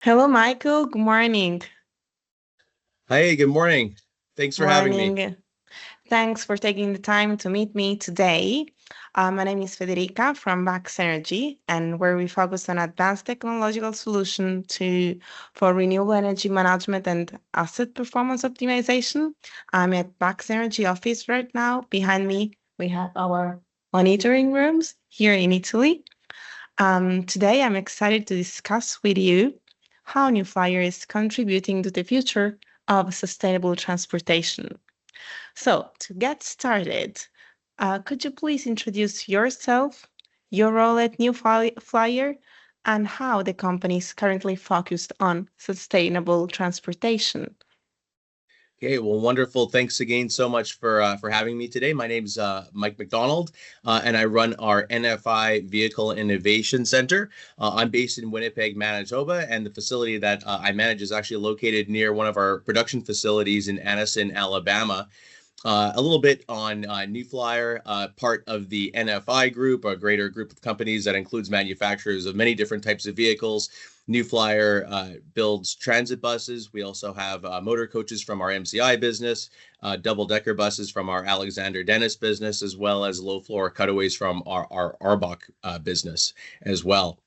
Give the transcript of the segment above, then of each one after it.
Hello, Michael. Good morning. Hi, good morning. Thanks for having me. Morning. Thanks for taking the time to meet me today. My name is Federica from BaxEnergy, and where we focus on advanced technological solution for renewable energy management and asset performance optimization. I'm at BaxEnergy office right now. Behind me, we have our monitoring rooms here in Italy. Today, I'm excited to discuss with you how New Flyer is contributing to the future of sustainable transportation. So, to get started, could you please introduce yourself, your role at Flyer, and how the company is currently focused on sustainable transportation? Okay, well, wonderful. Thanks again so much for having me today. My name's Mike McDonald, and I run our NFI Vehicle Innovation Center. I'm based in Winnipeg, Manitoba, and the facility that I manage is actually located near one of our production facilities in Anniston, Alabama. A little bit on New Flyer, part of the NFI group, a greater group of companies that includes manufacturers of many different types of vehicles. New Flyer builds transit buses. We also have motor coaches from our MCI business, double-decker buses from our Alexander Dennis business, as well as low-floor cutaways from our Arbach business as well.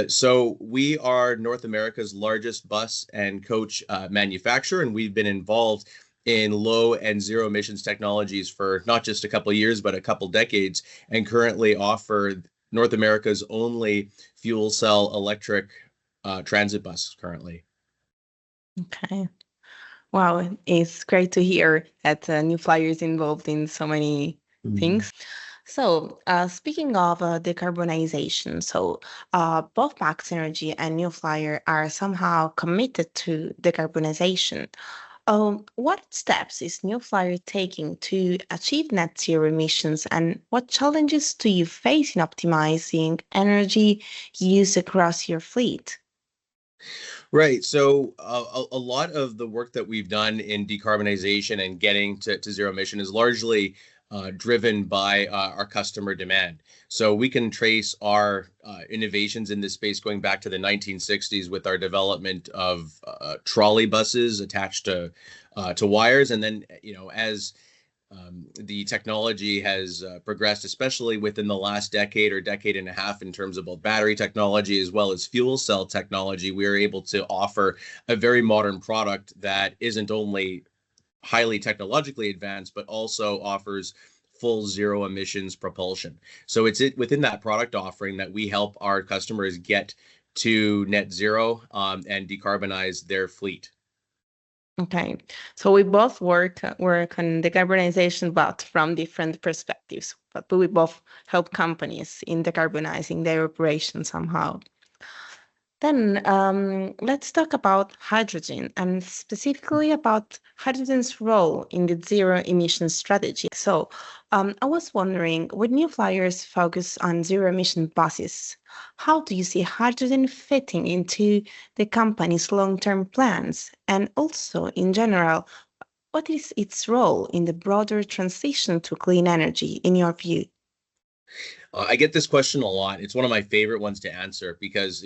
So we are North America's largest bus and coach manufacturer, and we've been involved in low and zero emissions technologies for not just a couple of years, but a couple decades, and currently offer North America's only fuel cell electric transit bus currently. Okay. Wow, it's great to hear that New Flyer is involved in so many things. So, speaking of decarbonization, both Max Energy and New Flyer are somehow committed to decarbonization. What steps is New Flyer taking to achieve net zero emissions, and what challenges do you face in optimizing energy use across your fleet? Right. So a lot of the work that we've done in decarbonization and getting to zero emission is largely driven by our customer demand. So we can trace our innovations in this space going back to the 1960s with our development of trolley buses attached to wires, and then as the technology has progressed, especially within the last decade or decade and a half, in terms of both battery technology as well as fuel cell technology. We are able to offer a very modern product that isn't only highly technologically advanced, but also offers full zero emissions propulsion. So it's within that product offering that we help our customers get to net zero and decarbonize their fleet. Okay, so we both work on decarbonization, but from different perspectives. But we both help companies in decarbonizing their operations somehow. Then let's talk about hydrogen and specifically about hydrogen's role in the zero emission strategy. I was wondering, with New Flyers focus on zero emission buses, how do you see hydrogen fitting into the company's long term plans? And also, in general, what is its role in the broader transition to clean energy, in your view? I get this question a lot. It's one of my favorite ones to answer because,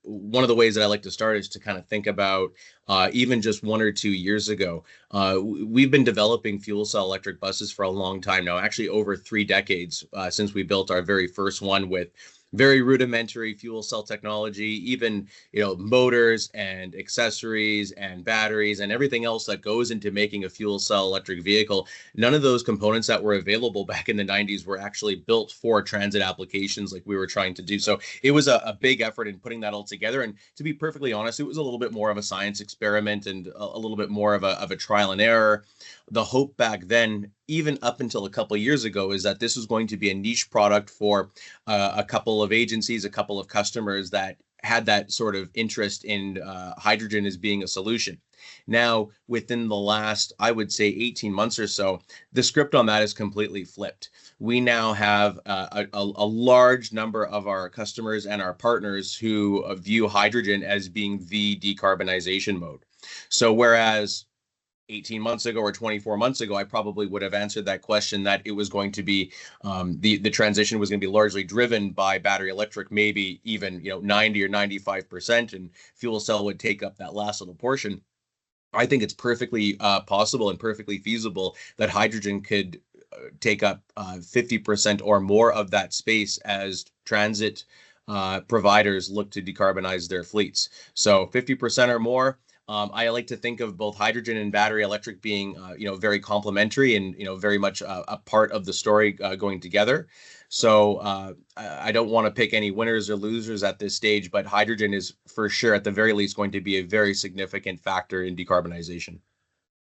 one of the ways that I like to start is to kind of think about even just 1 or 2 years ago. We've been developing fuel cell electric buses for a long time now, actually over 3 decades since we built our very first one with very rudimentary fuel cell technology, even motors and accessories and batteries and everything else that goes into making a fuel cell electric vehicle. None of those components that were available back in the 90s were actually built for transit applications like we were trying to do. So it was a big effort in putting that all together. And to be perfectly honest, it was a little bit more of a science experiment and a little bit more of a trial and error. The hope back then, even up until a couple of years ago, is that this was going to be a niche product for a couple of agencies, a couple of customers that had that sort of interest in hydrogen as being a solution. Now, within the last, I would say, 18 months or so, the script on that is completely flipped. We now have a large number of our customers and our partners who view hydrogen as being the decarbonization mode. So whereas 18 months ago or 24 months ago, I probably would have answered that question that it was going to be the transition was going to be largely driven by battery electric, maybe even 90 or 95%, and fuel cell would take up that last little portion. I think it's perfectly possible and perfectly feasible that hydrogen could take up 50% or more of that space as transit providers look to decarbonize their fleets. So 50% or more. I like to think of both hydrogen and battery electric being, very complementary and, very much a part of the story going together. So I don't want to pick any winners or losers at this stage, but hydrogen is for sure, at the very least, going to be a very significant factor in decarbonization.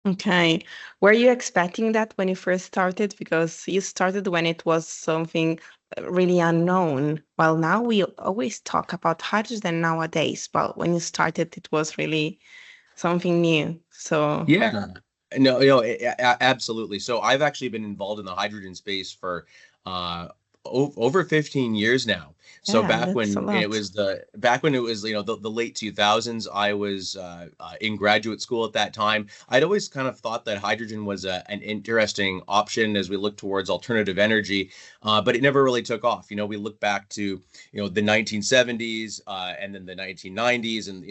Okay. Were you expecting that when you first started? Because you started when it was something really unknown. Well, now we always talk about hydrogen nowadays, but when you started, it was really something new. So, Yeah. No, absolutely. So I've actually been involved in the hydrogen space for uh, over 15 years now. So yeah, that's a lot. back when it was the late 2000s, I was in graduate school at that time. I'd always kind of thought that hydrogen was an interesting option as we look towards alternative energy, but it never really took off. We look back to the 1970s and then the 1990s, and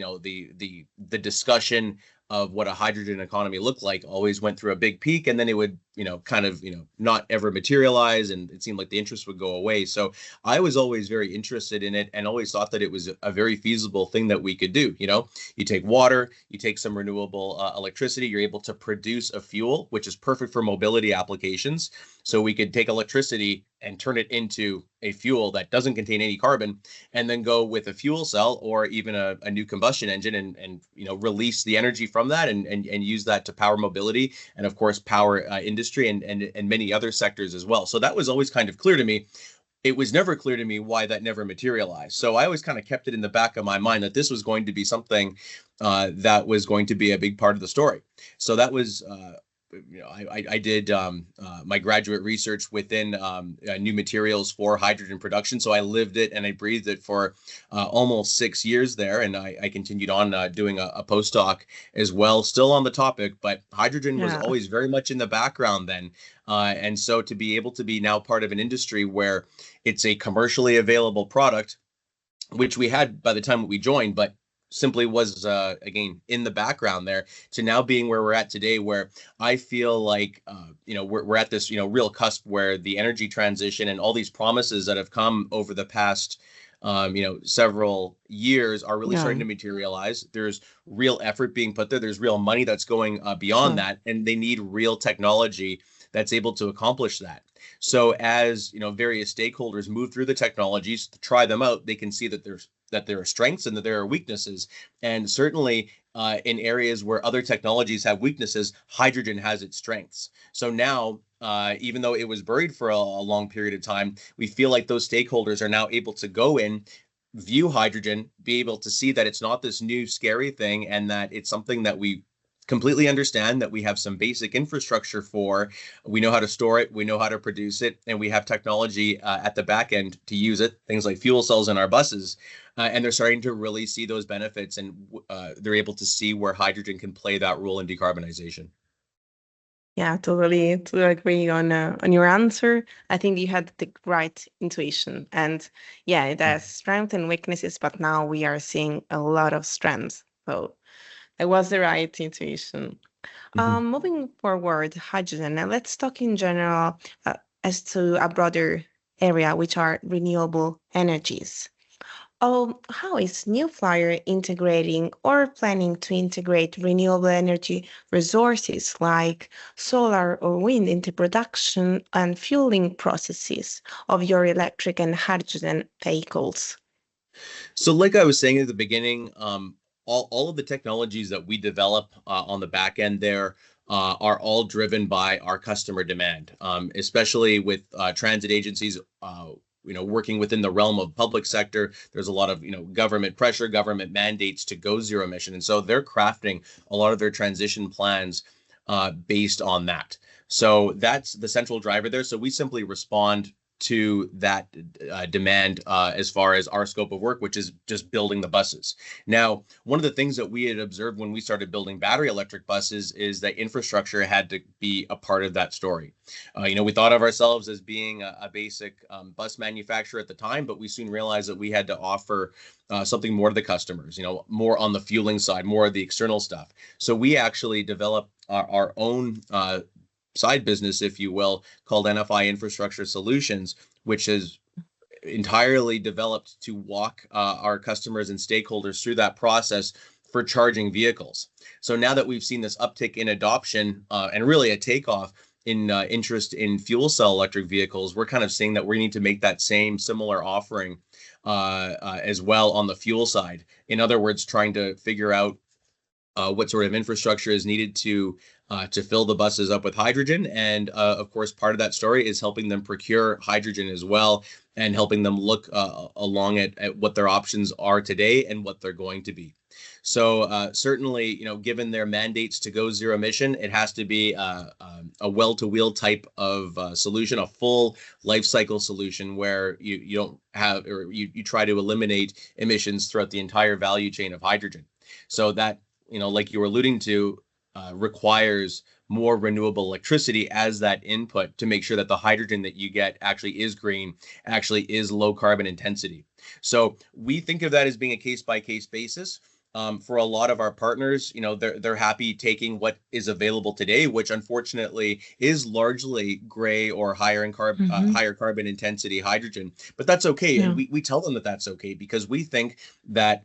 the discussion of what a hydrogen economy looked like always went through a big peak, and then it would kind of not ever materialize, and it seemed like the interest would go away. So I was always very interested in it and always thought that it was a very feasible thing that we could do. You take water, you take some renewable electricity, you're able to produce a fuel which is perfect for mobility applications. So we could take electricity and turn it into a fuel that doesn't contain any carbon, and then go with a fuel cell or even a new combustion engine, and release the energy from that, and use that to power mobility, and of course power industry and many other sectors as well. So that was always kind of clear to me. It was never clear to me why that never materialized. So I always kind of kept it in the back of my mind that this was going to be something that was going to be a big part of the story. So that was I did my graduate research within new materials for hydrogen production. So I lived it and I breathed it for almost 6 years there. And I continued on doing a postdoc as well, still on the topic, but hydrogen was Yeah. always very much in the background then. And so to be able to be now part of an industry where it's a commercially available product, which we had by the time we joined, but simply was again in the background there, to now being where we're at today, where I feel like we're at this real cusp where the energy transition and all these promises that have come over the past several years are really Yeah. starting to materialize. There's real effort being put there. There's real money that's going beyond Sure. that, and they need real technology that's able to accomplish that. So as various stakeholders move through the technologies to try them out, they can see that there are strengths and that there are weaknesses. And certainly in areas where other technologies have weaknesses, hydrogen has its strengths. So now, even though it was buried for a long period of time, we feel like those stakeholders are now able to go in, view hydrogen, be able to see that it's not this new scary thing, and that it's something that we completely understand, that we have some basic infrastructure for. We know how to store it, we know how to produce it, and we have technology at the back end to use it, things like fuel cells in our buses. And they're starting to really see those benefits, and they're able to see where hydrogen can play that role in decarbonization. Yeah, totally agree on your answer. I think you had the right intuition, and yeah, it has strengths and weaknesses, but now we are seeing a lot of strengths. So it was the right intuition. Mm-hmm. Moving forward, hydrogen. Now let's talk in general as to a broader area, which are renewable energies. How is New Flyer integrating or planning to integrate renewable energy resources like solar or wind into production and fueling processes of your electric and hydrogen vehicles? So, like I was saying at the beginning, all of the technologies that we develop on the back end there are all driven by our customer demand, especially with transit agencies. Working within the realm of public sector, there's a lot of government pressure, government mandates to go zero emission, and so they're crafting a lot of their transition plans based on that. So that's the central driver there. So we simply respond to that demand as far as our scope of work, which is just building the buses. Now, one of the things that we had observed when we started building battery electric buses is that infrastructure had to be a part of that story. We thought of ourselves as being a basic bus manufacturer at the time, but we soon realized that we had to offer something more to the customers, more on the fueling side, more of the external stuff. So we actually developed our own side business, if you will, called NFI Infrastructure Solutions, which is entirely developed to walk our customers and stakeholders through that process for charging vehicles. So now that we've seen this uptick in adoption and really a takeoff in interest in fuel cell electric vehicles, we're kind of seeing that we need to make that similar offering as well on the fuel side. In other words, trying to figure out what sort of infrastructure is needed to fill the buses up with hydrogen. And of course, part of that story is helping them procure hydrogen as well, and helping them look along at what their options are today and what they're going to be. So certainly, given their mandates to go zero emission, it has to be a well-to-wheel type of solution, a full life cycle solution where you don't have, or you try to eliminate emissions throughout the entire value chain of hydrogen. So that, like you were alluding to, requires more renewable electricity as that input to make sure that the hydrogen that you get actually is green, actually is low carbon intensity. So we think of that as being a case-by-case basis. For a lot of our partners, they're happy taking what is available today, which unfortunately is largely gray or higher carbon intensity hydrogen. But that's okay, and we tell them that that's okay, because we think that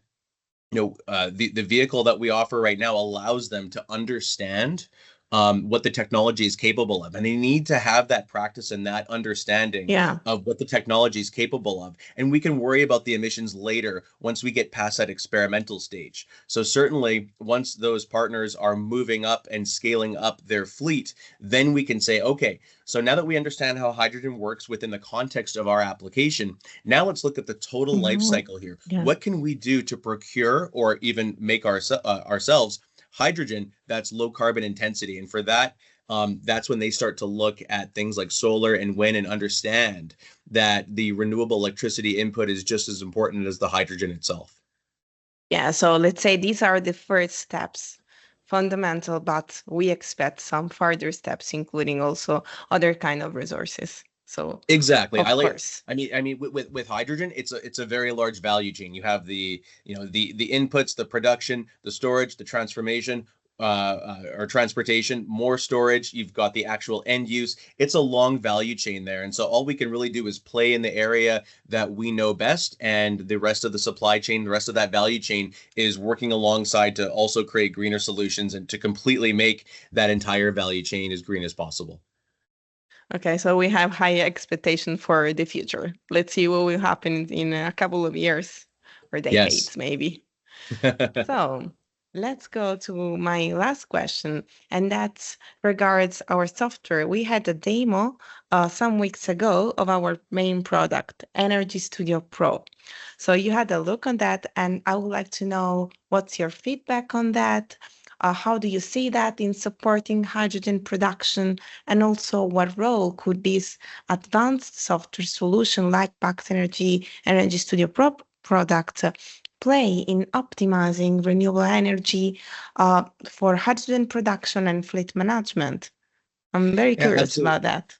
the vehicle that we offer right now allows them to understand what the technology is capable of. And they need to have that practice and that understanding of what the technology is capable of. And we can worry about the emissions later once we get past that experimental stage. So certainly once those partners are moving up and scaling up their fleet, then we can say, okay, so now that we understand how hydrogen works within the context of our application, now let's look at the total life cycle here. What can we do to procure or even make ourselves hydrogen that's low carbon intensity? And for that, that's when they start to look at things like solar and wind and understand that the renewable electricity input is just as important as the hydrogen itself. Yeah, so let's say these are the first steps, fundamental, but we expect some further steps, including also other kind of resources. So exactly, of course. I mean, with hydrogen, it's a very large value chain. You have the inputs, the production, the storage, the transformation, or transportation, more storage. You've got the actual end use. It's a long value chain there, and so all we can really do is play in the area that we know best, and the rest of the supply chain, the rest of that value chain, is working alongside to also create greener solutions and to completely make that entire value chain as green as possible. Okay, so we have high expectation for the future. Let's see what will happen in a couple of years or decades, maybe. So let's go to my last question, and that regards our software. We had a demo some weeks ago of our main product, Energy Studio Pro. So you had a look on that, and I would like to know what's your feedback on that. How do you see that in supporting hydrogen production? And also, what role could this advanced software solution like BaxEnergy Energy Studio Pro product play in optimizing renewable energy for hydrogen production and fleet management? I'm very curious about that.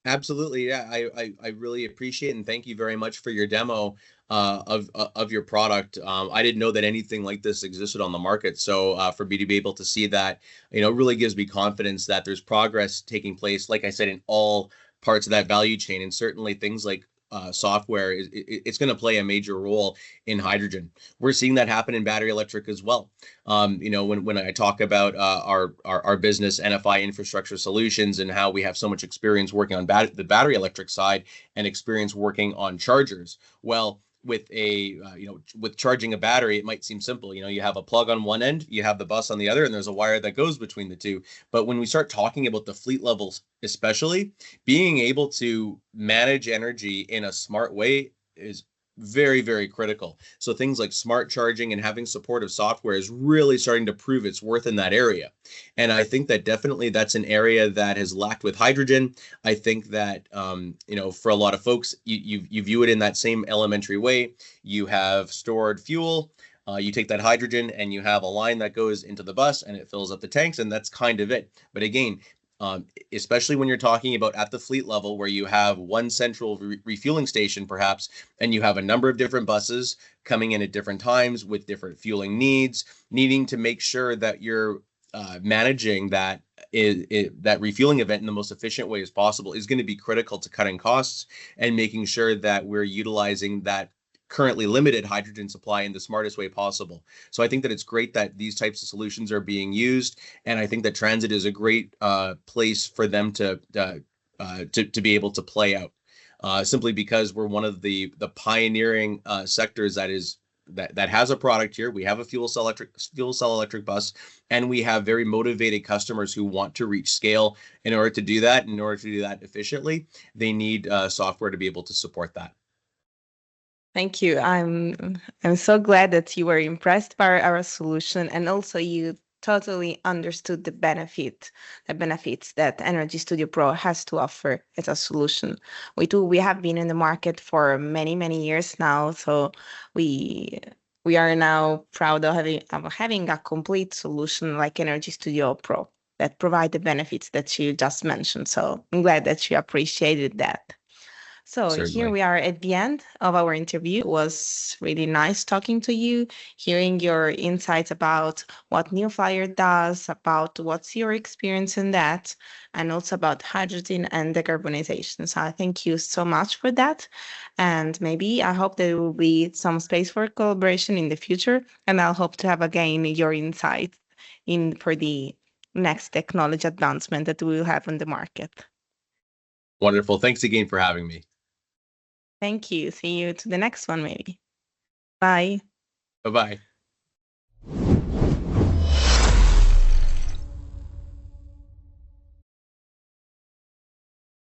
Absolutely, yeah. I really appreciate and thank you very much for your demo of your product. I didn't know that anything like this existed on the market, so for me to be able to see that, really gives me confidence that there's progress taking place. Like I said, in all parts of that value chain, and certainly things like software it's going to play a major role in hydrogen. We're seeing that happen in battery electric as well. When I talk about our business NFI Infrastructure Solutions and how we have so much experience working on the battery electric side and experience working on chargers, well, with with charging a battery, it might seem simple. You have a plug on one end, you have the bus on the other, and there's a wire that goes between the two. But when we start talking about the fleet levels, especially, being able to manage energy in a smart way is very, very critical. So things like smart charging and having supportive software is really starting to prove its worth in that area. And I think that definitely that's an area that has lacked with hydrogen. I think that for a lot of folks, you view it in that same elementary way. You have stored fuel. You take that hydrogen and you have a line that goes into the bus and it fills up the tanks, and that's kind of it. But again, especially when you're talking about at the fleet level where you have one central refueling station perhaps, and you have a number of different buses coming in at different times with different fueling needs, needing to make sure that you're managing that refueling event in the most efficient way as possible is going to be critical to cutting costs and making sure that we're utilizing that currently limited hydrogen supply in the smartest way possible. So I think that it's great that these types of solutions are being used, and I think that transit is a great place for them to be able to play out. Simply because we're one of the pioneering sectors that has a product here. We have a fuel cell electric bus, and we have very motivated customers who want to reach scale. In order to do that efficiently, they need software to be able to support that. Thank you. I'm so glad that you were impressed by our solution, and also you totally understood the benefits that Energy Studio Pro has to offer as a solution. We have been in the market for many years now, so we we are now proud of having a complete solution like Energy Studio Pro that provide the benefits that you just mentioned. So I'm glad that you appreciated that. So here Certainly. we are at the end of our interview. It was really nice talking to you, hearing your insights about what New Flyer does, about what's your experience in that, and also about hydrogen and decarbonization. So I thank you so much for that. And maybe I hope there will be some space for collaboration in the future. And I'll hope to have again your insights in for the next technology advancement that we will have on the market. Wonderful. Thanks again for having me. Thank you. See you to the next one, maybe. Bye. Bye-bye.